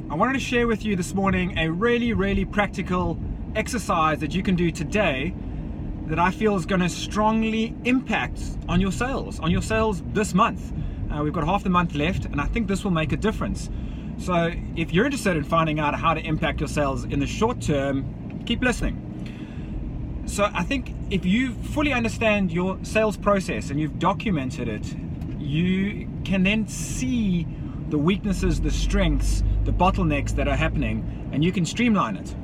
I wanted to share with you this morning a really practical exercise that you can do today that I feel is going to strongly impact on your sales this month. We've got half the month left, and I think this will make a difference. So if you're interested in finding out how to impact your sales in the short term, keep listening. So I think if you fully understand your sales process and you've documented it, you can then see the weaknesses, the strengths, the bottlenecks that are happening, and you can streamline it.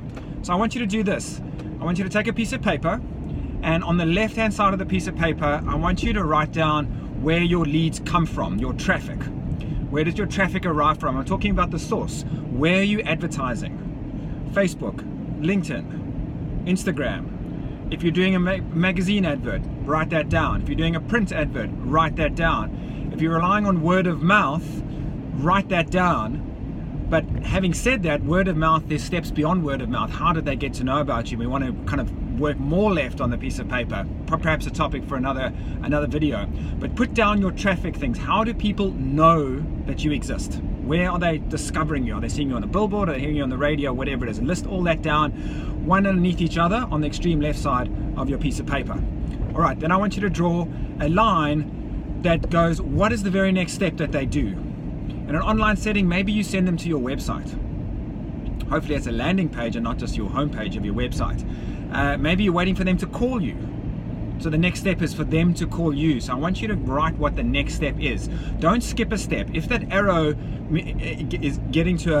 So I want you to do this. I want you to take a piece of paper, and on the left hand side of the piece of paper, I want you to write down where your leads come from, your traffic. Where does your traffic arrive from? I'm talking about the source. Where are you advertising? Facebook, LinkedIn, Instagram. If you're doing a magazine advert, write that down. If you're doing a print advert, write that down. If you're relying on word of mouth, write that down. But having said that, word of mouth, there's steps beyond word of mouth. How did they get to know about you? We want to kind of work more left on the piece of paper, perhaps a topic for another video. But put down your traffic things. How do people know that you exist? Where are they discovering you? Are they seeing you on a billboard? Are they hearing you on the radio? Whatever it is. And list all that down, one underneath each other on the extreme left side of your piece of paper. All right, then I want you to draw a line that goes, what is the very next step that they do? In an online setting, maybe you send them to your website. Hopefully it's a landing page and not just your homepage of your website. Maybe you're waiting for them to call you. So the next step is for them to call you. So I want you to write what the next step is. Don't skip a step. If that arrow is getting to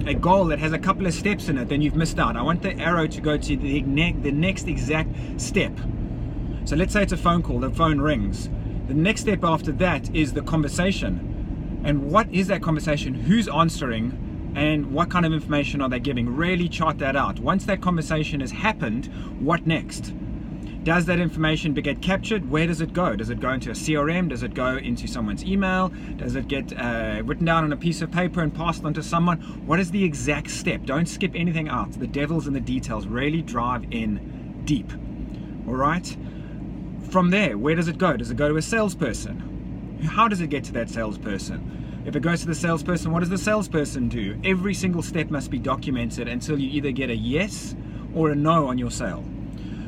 a goal that has a couple of steps in it, then you've missed out. I want the arrow to go to the next exact step. So let's say it's a phone call, the phone rings. The next step after that is the conversation. And what is that conversation? Who's answering? And what kind of information are they giving? Really chart that out. Once that conversation has happened, what next? Does that information get captured? Where does it go? Does it go into a CRM? Does it go into someone's email? Does it get written down on a piece of paper and passed on to someone? What is the exact step? Don't skip anything out. The devil's in the details. Really drive in deep. All right? From there, where does it go? Does it go to a salesperson? How does it get to that salesperson? If it goes to the salesperson, what does the salesperson do? Every single step must be documented until you either get a yes or a no on your sale.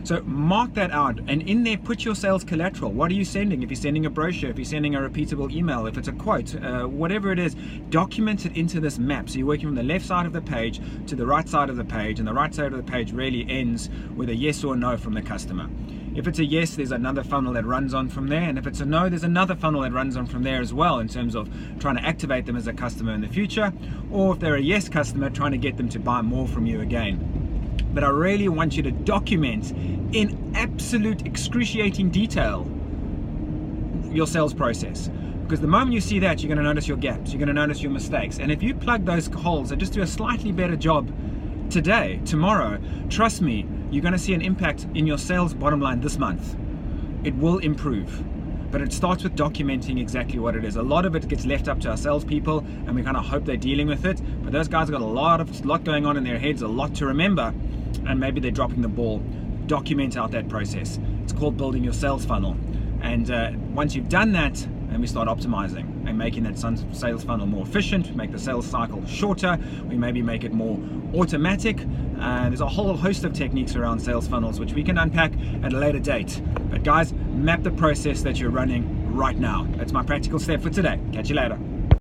So mark that out, and in there put your sales collateral. What are you sending? If you're sending a brochure, if you're sending a repeatable email, if it's a quote, whatever it is, document it into this map. So you're working from the left side of the page to the right side of the page, and the right side of the page really ends with a yes or no from the customer. If it's a yes, there's another funnel that runs on from there, and if it's a no, there's another funnel that runs on from there as well, in terms of trying to activate them as a customer in the future, or if they're a yes customer, trying to get them to buy more from you again. But I really want you to document in absolute excruciating detail your sales process, because the moment you see that, you're going to notice your gaps, you're going to notice your mistakes, and if you plug those holes and just do a slightly better job today, tomorrow, trust me, you're going to see an impact in your sales bottom line this month. It will improve, but it starts with documenting exactly what it is. A lot of it gets left up to our salespeople, and we kind of hope they're dealing with it, but those guys have got a lot going on in their heads, a lot to remember, and maybe they're dropping the ball. Document out that process. It's called building your sales funnel, and once you've done that, and we start optimizing and making that sales funnel more efficient, make the sales cycle shorter, we maybe make it more automatic. There's a whole host of techniques around sales funnels which we can unpack at a later date. But guys, map the process that you're running right now. That's my practical step for today. Catch you later.